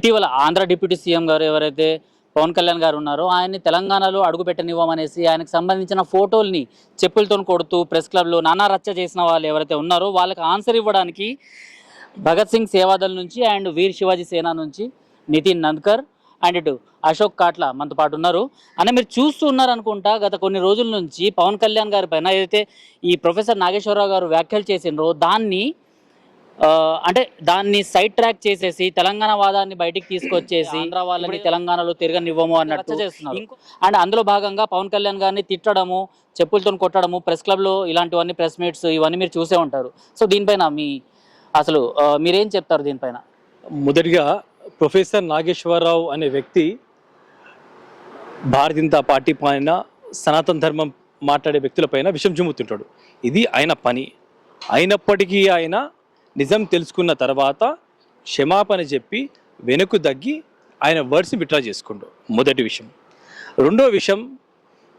ఇటీవల Andhra deputy CM గారు ఎవరైతే పవన్ కళ్యాణ్ గారు ఉన్నారో ఆయన్ని తెలంగాణలో అడుగుపెట్టనివ్వమనేసి ఆయనకు సంబంధించిన ఫోటోల్ని చెప్పులతో కొడుతూ ప్రెస్ క్లబ్లో నానా రచ్చ చేసిన వాళ్ళు ఎవరైతే ఉన్నారో వాళ్ళకి ఆన్సర్ ఇవ్వడానికి భగత్ సింగ్ సేవాదల్ నుంచి అండ్ వీర్ శివాజీ సేన నుంచి నితిన్ నంద్కర్ అండ్ ఇటు అశోక్ కాట్ల మనతో పాటు ఉన్నారు. అని మీరు చూస్తూ ఉన్నారనుకుంటా గత కొన్ని రోజుల నుంచి పవన్ కళ్యాణ్ గారి పైన ఏదైతే ఈ ప్రొఫెసర్ నాగేశ్వరరావు గారు వ్యాఖ్యలు చేసినారో దాన్ని సైడ్ ట్రాక్ చేసేసి తెలంగాణ వాదాన్ని బయటికి తీసుకొచ్చేసి ఆంధ్ర వాళ్ళని తెలంగాణలో తిరగనివ్వము అన్నట్టు చేస్తున్నారు. అండ్ అందులో భాగంగా పవన్ కళ్యాణ్ గారిని తిట్టడము, చెప్పులతో కొట్టడము, ప్రెస్ క్లబ్లో ఇలాంటివన్నీ ప్రెస్ మీట్స్ ఇవన్నీ మీరు చూసే ఉంటారు. సో దీనిపైన మీరేం చెప్తారు దీనిపైన? మొదటిగా ప్రొఫెసర్ నాగేశ్వరరావు అనే వ్యక్తి భారతీయ జనతా పార్టీ పైన సనాతన ధర్మం మాట్లాడే వ్యక్తులపైన విషం చిమ్ముతుంటాడు. ఇది ఆయన పని. అయినప్పటికీ ఆయన నిజం తెలుసుకున్న తర్వాత క్షమాపణ చెప్పి వెనుకు తగ్గి ఆయన వర్డ్స్ని విత్డ్రా చేసుకుండు. మొదటి విషయం. రెండో విషయం,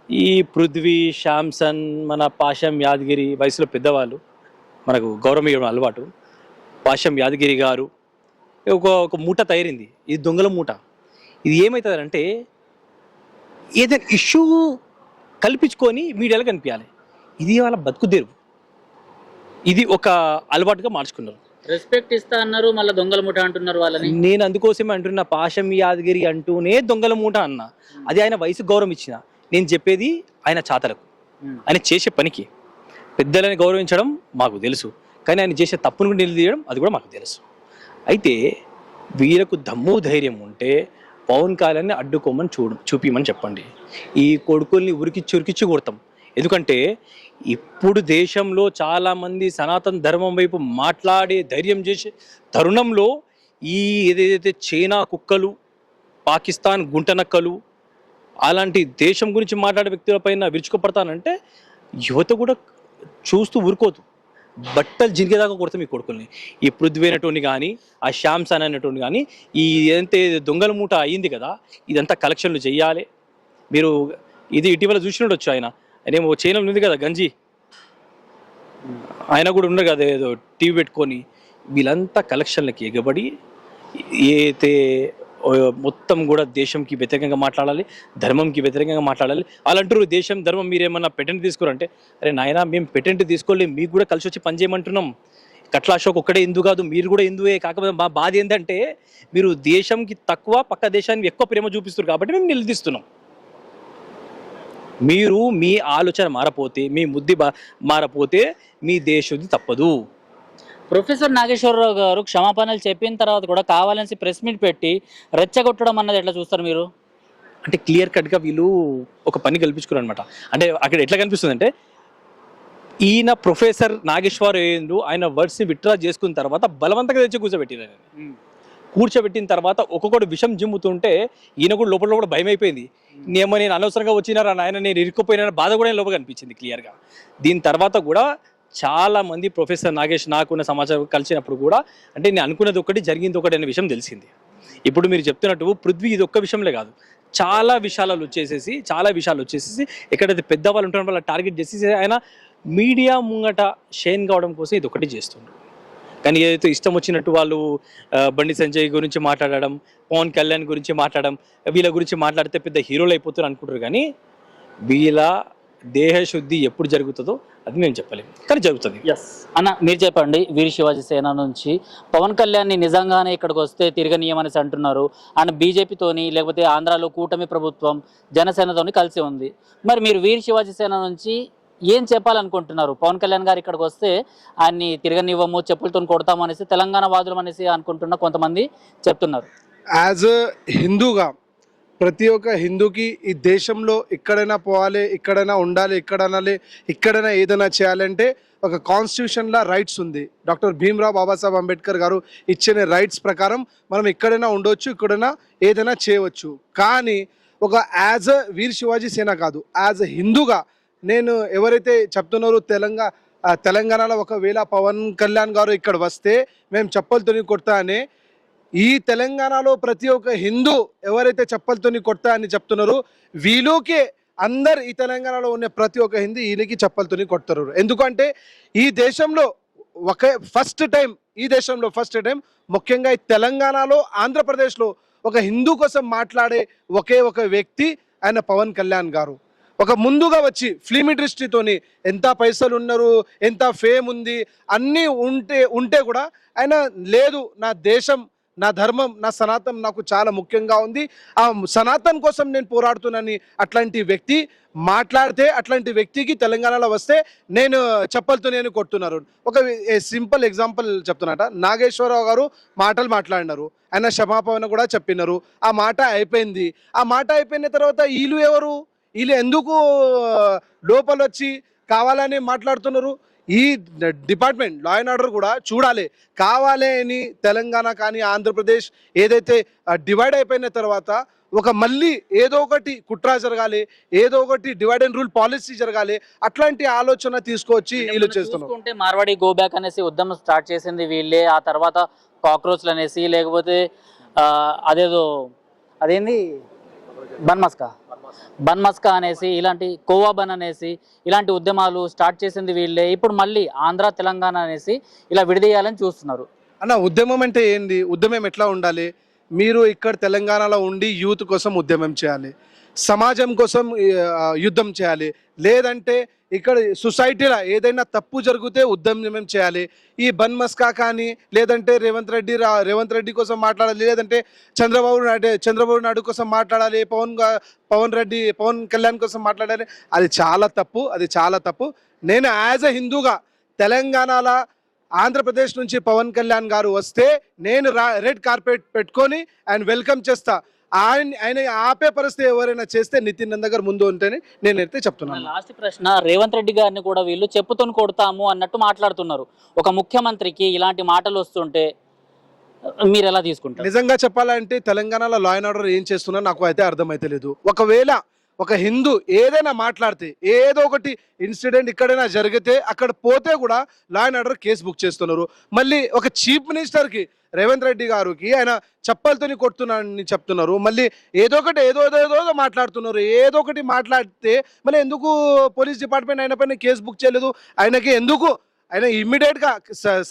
ఈ పృథ్వీ, శాంసన్, మన పాషం యాదగిరి వయసులో పెద్దవాళ్ళు మనకు గౌరవం ఇవ్వడం అలవాటు. పాషం యాదగిరి గారు ఒక మూట తయారైంది. ఇది దొంగల మూట. ఇది ఏమవుతుందంటే ఏదైనా ఇష్యూ కల్పించుకొని మీడియాలో కనిపించాలి. ఇది వాళ్ళ బతుకుదేరు. ఇది ఒక అలవాటుగా మార్చుకున్నారు. రెస్పెక్ట్ ఇస్తా అన్నారు, మళ్ళీ దొంగల మూట అంటున్నారు వాళ్ళని. నేను అందుకోసమే అంటున్నా, పాషం యాదగిరి అంటూనే దొంగల మూట అన్న. అది ఆయన వయసు గౌరవం ఇచ్చిన. నేను చెప్పేది ఆయన చాతలకు, ఆయన చేసే పనికి. పెద్దలని గౌరవించడం మాకు తెలుసు, కానీ ఆయన చేసే తప్పును కూడా నిలదీయడం అది కూడా మాకు తెలుసు. అయితే వీళ్ళకు దమ్ము ధైర్యం ఉంటే పవన్ కళ్యాణ్ని అడ్డుకోమని చూపిమని చెప్పండి. ఈ కొడుకుల్ని ఉరికిచ్చి కొడతాం. ఎందుకంటే ఇప్పుడు దేశంలో చాలామంది సనాతన ధర్మం వైపు మాట్లాడే ధైర్యం చేసే తరుణంలో ఈ ఏదైతే చైనా కుక్కలు, పాకిస్తాన్ గుంటనక్కలు అలాంటి దేశం గురించి మాట్లాడే వ్యక్తులపైన విరుచుకుపడతానంటే యువత కూడా చూస్తూ ఊరుకోదు. బట్టలు జిరిగేదాకా కొడతాం ఈ కొడుకుల్ని. ఈ పృథ్వీ అనేటువంటి కానీ, ఆ శ్యామ్సన్ అనేటువంటి కానీ, ఈ ఏదైతే దొంగల మూట అయ్యింది కదా, ఇదంతా కలెక్షన్లు చెయ్యాలి. మీరు ఇది ఇటీవల చూసినట్టు ఆయన ఏమో చైనాలో ఉంది కదా గంజి, ఆయన కూడా ఉండరు కదా ఏదో టీవీ పెట్టుకొని. వీళ్ళంతా కలెక్షన్లకి ఎగబడి ఏదైతే మొత్తం కూడా దేశంకి వ్యతిరేకంగా మాట్లాడాలి, ధర్మంకి వ్యతిరేకంగా మాట్లాడాలి. వాళ్ళంటారు దేశం ధర్మం మీరేమన్నా పెటెంట్ తీసుకోరంటే, అరే నాయన మేము పెటెంట్ తీసుకోలేదు, మీకు కూడా కలిసి వచ్చి పనిచేయమంటున్నాం. కట్ల అశోక్ ఒక్కడే హిందూ కాదు, మీరు కూడా హిందువే. కాకపోతే మా బాధ ఏంటంటే మీరు దేశంకి తక్కువ, పక్క దేశానికి ఎక్కువ ప్రేమ చూపిస్తారు కాబట్టి మేము నిలదీస్తున్నాం. మీరు మీ ఆలోచన మారపోతే, మీ బుద్ధి మారపోతే మీ దేశుద్ధి తప్పదు. ప్రొఫెసర్ నాగేశ్వరరావు గారు క్షమాపణలు చెప్పిన తర్వాత కూడా కావాలని ప్రెస్ మీట్ పెట్టి రెచ్చగొట్టడం అన్నది ఎట్లా చూస్తారు మీరు? అంటే క్లియర్ కట్గా వీళ్ళు ఒక పని కల్పించుకున్నారు అనమాట. అంటే అక్కడ ఎట్లా కనిపిస్తుంది అంటే, ఈయన ప్రొఫెసర్ నాగేశ్వరరావు ఆయన వర్డ్స్ని విత్డ్రా చేసుకున్న తర్వాత బలవంతంగా తెచ్చి కూర్చోబెట్టిన తర్వాత ఒక్కొక్కటి విషం జిమ్ముతుంటే ఈయన కూడా లోపల భయం అయిపోయింది. నేను అనవసరంగా వచ్చినారా నాయన, నేను ఇరుక్కుపోయిన బాధ కూడా లోపల కనిపించింది క్లియర్గా. దీని తర్వాత కూడా చాలా మంది ప్రొఫెసర్ నాగేష్ నాకున్న సమాచారం కలిసినప్పుడు కూడా అంటే నేను అనుకున్నది ఒకటి జరిగింది ఒకటి అనే విషయం తెలిసింది. ఇప్పుడు మీరు చెప్తున్నట్టు పృథ్వీ ఇది ఒక్క విషయంలో కాదు, చాలా విషయాలు వచ్చేసేసి ఎక్కడైతే పెద్దవాళ్ళు ఉంటారో వాళ్ళ టార్గెట్ చేసేసి ఆయన మీడియా ముంగట షైన్ కావడం కోసం ఇది ఒకటి చేస్తున్నారు. కానీ ఏదైతే ఇష్టం వచ్చినట్టు వాళ్ళు బండి సంజయ్ గురించి మాట్లాడడం, పవన్ కళ్యాణ్ గురించి మాట్లాడడం, వీళ్ళ గురించి మాట్లాడితే పెద్ద హీరోలు అయిపోతారు అనుకుంటారు. కానీ వీళ్ళ దేహశుద్ధి ఎప్పుడు జరుగుతుందో అది మేము చెప్పలేము, కానీ జరుగుతుంది. అన్న మీరు చెప్పండి, వీర్ శివాజీ సేన నుంచి పవన్ కళ్యాణ్ నిజంగానే ఇక్కడికి వస్తే తిరగనీయమనేసి అంటున్నారు. అండ్ బీజేపీతోని లేకపోతే ఆంధ్రాలో కూటమి ప్రభుత్వం జనసేనతోని కలిసి ఉంది. మరి మీరు వీర్ శివాజీ సేన నుంచి ఏం చెప్పాలనుకుంటున్నారు? పవన్ కళ్యాణ్ గారు ఇక్కడికి వస్తే ఆయన్ని తిరగనివ్వము, చెప్పులతో కొడతాము అనేసి తెలంగాణ వాదులు అనేసి అనుకుంటున్న కొంతమంది చెప్తున్నారు. యాజ్ హిందూగా ప్రతి ఒక్క హిందూకి ఈ దేశంలో ఎక్కడైనా పోవాలి, ఎక్కడైనా ఉండాలి, ఎక్కడైనా ఏదైనా చేయాలంటే ఒక కాన్స్టిట్యూషన్లో రైట్స్ ఉంది. డాక్టర్ భీమ్రావ్ బాబాసాహెబ్ అంబేద్కర్ గారు ఇచ్చిన రైట్స్ ప్రకారం మనం ఎక్కడైనా ఉండవచ్చు, ఎక్కడైనా ఏదైనా చేయవచ్చు. కానీ ఒక యాజ్ అ వీర్ శివాజీ సేన కాదు, యాజ్ అ హిందూగా నేను ఎవరైతే చెప్తున్నారో తెలంగాణలో ఒకవేళ పవన్ కళ్యాణ్ గారు ఇక్కడ వస్తే మేము చెప్పలతోని కొడతా అనే ఈ తెలంగాణలో ప్రతి ఒక్క హిందూ ఎవరైతే చెప్పలతోని కొడతా అని చెప్తున్నారో వీళ్ళకే అందరు ఈ తెలంగాణలో ఉన్న ప్రతి ఒక్క హిందూ ఈయనకి చెప్పలతోని కొడతారు. ఎందుకంటే ఈ దేశంలో ఫస్ట్ టైం ఈ దేశంలో ఫస్ట్ టైం, ముఖ్యంగా ఈ తెలంగాణలో, ఆంధ్రప్రదేశ్లో ఒక హిందూ కోసం మాట్లాడే ఒకే ఒక వ్యక్తి ఆయన పవన్ కళ్యాణ్ గారు. ఒక ముందుగా వచ్చి ఫిల్మ్ ఇండస్ట్రీతోని ఎంత పైసలు ఉన్నారు, ఎంత ఫేమ్ ఉంది, అన్నీ ఉంటే కూడా ఆయన లేదు, నా దేశం, నా ధర్మం, నా సనాతనం నాకు చాలా ముఖ్యంగా ఉంది, ఆ సనాతన్ కోసం నేను పోరాడుతున్నానని అట్లాంటి వ్యక్తి మాట్లాడితే, అట్లాంటి వ్యక్తికి తెలంగాణలో వస్తే నేను చెప్పలతో నేను కొడుతున్నారు. ఒక సింపుల్ ఎగ్జాంపుల్ చెప్తున్నట, నాగేశ్వరరావు గారు మాటలు మాట్లాడినారు, ఆయన క్షమాపణ కూడా చెప్పినారు, ఆ మాట అయిపోయింది. ఆ మాట అయిపోయిన తర్వాత వీళ్ళు ఎవరు, వీళ్ళు ఎందుకు లోపల వచ్చి కావాలని మాట్లాడుతున్నారు? ఈ డిపార్ట్మెంట్ లా అండ్ ఆర్డర్ కూడా చూడాలి. కావాలి అని తెలంగాణ కానీ ఆంధ్రప్రదేశ్ ఏదైతే డివైడ్ అయిపోయిన తర్వాత ఒక మళ్ళీ ఏదో ఒకటి కుట్ర జరగాలి, ఏదో ఒకటి డివైడ్ అండ్ రూల్ పాలసీ జరగాలి, అట్లాంటి ఆలోచన తీసుకొచ్చి వీళ్ళు చేస్తున్నారు. చూసుకుంటే మార్వాడి గో బ్యాక్ అనేసి ఉద్యమం స్టార్ట్ చేసింది వీళ్ళే, ఆ తర్వాత కాక్రోచ్లు అనేసి, లేకపోతే అదేంది బన్ మస్కా అనేసి, ఇలాంటి కోవా బన్ అనేసి ఇలాంటి ఉద్యమాలు స్టార్ట్ చేసింది వీళ్ళే. ఇప్పుడు మళ్ళీ ఆంధ్ర తెలంగాణ అనేసి ఇలా విడదీయాలని చూస్తున్నారు. అన్న, ఉద్యమం అంటే ఏంది? ఉద్యమం ఎట్లా ఉండాలి? మీరు ఇక్కడ తెలంగాణలో ఉండి యూత్ కోసం ఉద్యమం చేయాలి, సమాజం కోసం యుద్ధం చేయాలి. లేదంటే ఇక్కడ సొసైటీలో ఏదైనా తప్పు జరిగితే ఉద్యమం చేయాలి. ఈ బన్ మస్కా కానీ, లేదంటే రేవంత్ రెడ్డి కోసం మాట్లాడాలి, లేదంటే చంద్రబాబు నాయుడు కోసం మాట్లాడాలి, పవన్ కళ్యాణ్ కోసం మాట్లాడాలి, అది చాలా తప్పు, అది చాలా తప్పు. నేను యాజ్ ఎ హిందూగా తెలంగాణలో ఆంధ్రప్రదేశ్ నుంచి పవన్ కళ్యాణ్ గారు వస్తే నేను రెడ్ కార్పెట్ పెట్టుకొని ఆయన వెల్కమ్ చేస్తా. ఆయన ఆపే పరిస్థితి ఎవరైనా చేస్తే నితిన్ నందగర్ ముందు ఉంటేనే నేనైతే చెప్తున్నాను. లాస్ట్ ప్రశ్న, రేవంత్ రెడ్డి గారిని కూడా వీళ్ళు చెప్పుతోని కొడతాము అన్నట్టు మాట్లాడుతున్నారు. ఒక ముఖ్యమంత్రికి ఇలాంటి మాటలు వస్తుంటే మీరు ఎలా తీసుకుంటారు? నిజంగా చెప్పాలంటే తెలంగాణలో లా అండ్ ఆర్డర్ ఏం చేస్తున్నా నాకు అయితే అర్థమైతే లేదు. ఒకవేళ ఒక హిందూ ఏదైనా మాట్లాడితే, ఏదో ఒకటి ఇన్సిడెంట్ ఇక్కడైనా జరిగితే అక్కడ పోతే కూడా law and order case book చేస్తున్నారు. మళ్ళీ ఒక చీఫ్ మినిస్టర్కి, రేవంత్ రెడ్డి గారికి ఆయన చప్పలతోని కొడుతున్నాడని చెప్తున్నారు. మళ్ళీ ఏదో మాట్లాడుతున్నారు. ఏదో ఒకటి మాట్లాడితే మళ్ళీ ఎందుకు పోలీస్ డిపార్ట్మెంట్ ఆయన పైన కేసు బుక్ చేయలేదు? ఆయనకి ఎందుకు ఆయన ఇమ్మీడియట్గా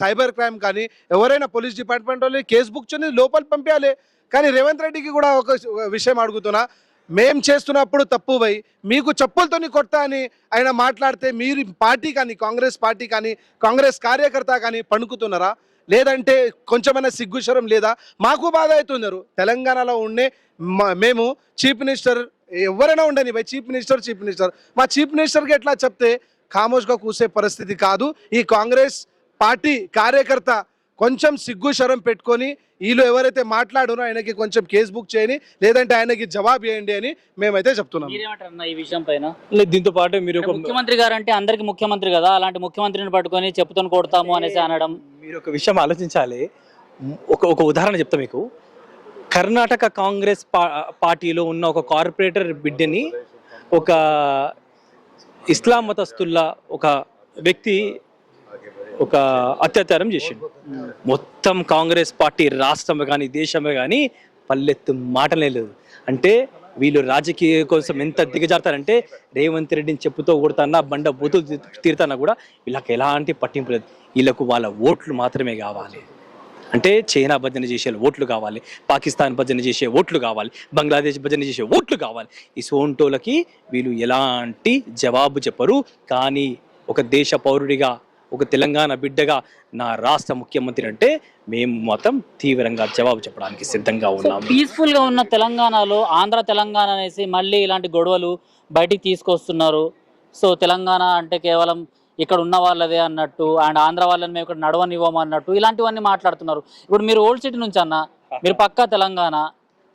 సైబర్ క్రైమ్ కానీ ఎవరైనా పోలీస్ డిపార్ట్మెంట్ వాళ్ళు కేసు బుక్ చేయని లోపల పంపించాలి. కానీ రేవంత్ రెడ్డికి కూడా ఒక విషయం అడుగుతున్నా, మేం చేస్తున్నప్పుడు తప్పు పోయి మీకు చెప్పులతోని కొడతా అని ఆయన మాట్లాడితే మీరు పార్టీ కానీ, కాంగ్రెస్ పార్టీ కానీ, కాంగ్రెస్ కార్యకర్త కానీ పణుకుతున్నారా? లేదంటే కొంచెమైనా సిగ్గుశరం లేదా? మాకు బాధ అవుతున్నారు. తెలంగాణలో ఉండే మేము చీఫ్ మినిస్టర్ ఎవరైనా ఉండని బై చీఫ్ మినిస్టర్ మా చీఫ్ మినిస్టర్కి ఎట్లా చెప్తే ఖామోష్గా కూసే పరిస్థితి కాదు. ఈ కాంగ్రెస్ పార్టీ కార్యకర్త కొంచెం సిగ్గు శరం పెట్టుకొని వీళ్ళు ఎవరైతే మాట్లాడారో ఆయనకి కొంచెం కేసు బుక్ చేయని, లేదంటే ఆయనకి జవాబు చేయండి అని మేమైతే చెప్తున్నాం. మీరేమంటారు ఈ విషయం పైన? దీంతో పాటు మీరు ముఖ్యమంత్రి గారు అంటే అందరికి ముఖ్యమంత్రి కదా, అలాంటి ముఖ్యమంత్రిని పట్టుకొని చెప్పుతోని కొడతాము అనేసి అనడం, మీరు ఒక విషయం ఆలోచించాలి. ఒక ఉదాహరణ చెప్తా మీకు. కర్ణాటక కాంగ్రెస్ పార్టీలో ఉన్న ఒక కార్పొరేటర్ బిడ్డని ఒక ఇస్లాం మతస్తుల్లా ఒక వ్యక్తి ఒక అత్యాచారం చేసిండు. మొత్తం కాంగ్రెస్ పార్టీ రాష్ట్రమే కానీ దేశమే కానీ పల్లెత్తు మాటలే లేదు. అంటే వీళ్ళు రాజకీయ కోసం ఎంత దిగజారుతారంటే రేవంత్ రెడ్డిని చెప్పుతో కొడతానా, బండ బూతులు తీరుతానా కూడా వీళ్ళకి ఎలాంటి పట్టింపు లేదు. వీళ్ళకు వాళ్ళ ఓట్లు మాత్రమే కావాలి. అంటే చైనా భజన చేసే ఓట్లు కావాలి, పాకిస్తాన్ భజన చేసే ఓట్లు కావాలి, బంగ్లాదేశ్ భజన చేసే ఓట్లు కావాలి. ఈ సోంటోలకి వీళ్ళు ఎలాంటి జవాబు చెప్పరు. కానీ ఒక దేశ పౌరుడిగా, ఒక తెలంగాణ బిడ్డగా, నా రాష్ట్ర ముఖ్యమంత్రి అంటే మేము మాత్రం తీవ్రంగా జవాబు చెప్పడానికి సిద్ధంగా ఉన్నాం. పీస్ఫుల్ గా ఉన్న తెలంగాణలో ఆంధ్ర తెలంగాణ అనేసి మళ్ళీ ఇలాంటి గొడవలు బయటికి తీసుకొస్తున్నారు. సో తెలంగాణ అంటే కేవలం ఇక్కడ ఉన్న వాళ్ళదే అన్నట్టు, అండ్ ఆంధ్ర వాళ్ళని మేము ఇక్కడ నడవనివ్వము అన్నట్టు ఇలాంటివన్నీ మాట్లాడుతున్నారు. ఇప్పుడు మీరు ఓల్డ్ సిటీ నుంచి అన్న, మీరు పక్కా తెలంగాణ,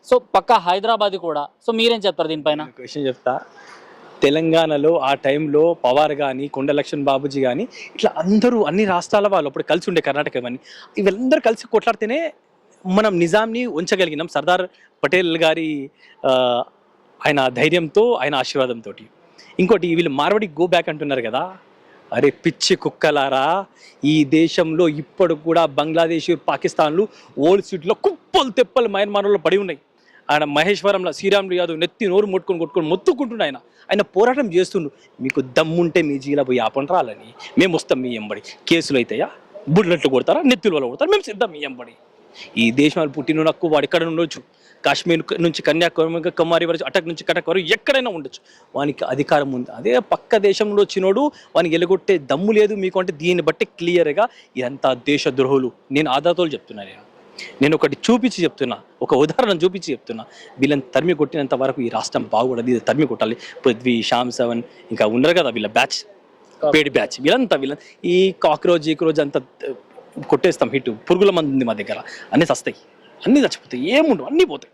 సో పక్కా హైదరాబాద్ కూడా, సో మీరేం చెప్తారు దీనిపైన? క్వశ్చన్ చెప్తా. తెలంగాణలో ఆ టైంలో పవార్ కానీ, కొండ లక్ష్మణ్ బాబుజీ కానీ ఇట్లా అందరూ అన్ని రాష్ట్రాల వాళ్ళు అప్పుడు కలిసి ఉండే, కర్ణాటక ఇవన్నీ వీళ్ళందరూ కలిసి కొట్లాడితేనే మనం నిజాంని ఉంచగలిగినాం. సర్దార్ పటేల్ గారి ఆయన ధైర్యంతో, ఆయన ఆశీర్వాదంతో. ఇంకోటి, వీళ్ళు మార్వాడి గో బ్యాక్ అంటున్నారు కదా, అరే పిచ్చి కుక్కలారా, ఈ దేశంలో ఇప్పుడు కూడా బంగ్లాదేశ్, పాకిస్తాన్లు ఓల్డ్ సిటీలో కుప్పలు తెప్పలు మయన్మార్లో పడి ఉన్నాయి. ఆయన మహేశ్వరంలో శ్రీరాములు యాదవ్ నెత్తి నోరు కొట్టుకొని మొత్తుకుంటుండే. ఆయన పోరాటం చేస్తుండు. మీకు దమ్ముంటే మీ జీలో పోయి ఆపండి రాలని, మేము వస్తాం మీ ఎంబడి. కేసులు అవుతాయా? బుల్లెట్లు కొడతారా, నెత్తుల వల్ల కొడతారా, మేము సిద్ధం ఎంబడి. ఈ దేశంలో పుట్టిన హక్కు వాడు ఎక్కడ ఉండొచ్చు, కాశ్మీర్ నుంచి కన్యాకుమారి వరకు, అటక్ నుంచి కటక్ వరకు ఎక్కడైనా ఉండొచ్చు, వానికి అధికారం ఉంది. అదే పక్క దేశంలో వచ్చినోడు వానికి ఎలగొట్టే దమ్ము లేదు మీకు అంటే దీన్ని బట్టి క్లియర్గా ఇదంతా దేశద్రోహులు. నేను ఆధారాలు చెప్తున్నాను, నేను ఒకటి చూపించి చెప్తున్నా, ఒక ఉదాహరణ చూపించి చెప్తున్నా. వీళ్ళని తరిమి కొట్టినంత వరకు ఈ రాష్ట్రం బాగుపడదు. ఇది తరిమి కొట్టాలి. పృథ్వీ, శ్యామ్ సవన్ ఇంకా ఉన్నారు కదా వీళ్ళ బ్యాచ్, పేడి బ్యాచ్, వీళ్ళంతా ఈ కాక్రోజ్ అంతా కొట్టేస్తాం. హిట్ పురుగుల మంది ఉంది మా దగ్గర, అన్నీ చస్తాయి, అన్నీ చచ్చిపోతాయి, ఏముండవు, అన్నీ పోతాయి.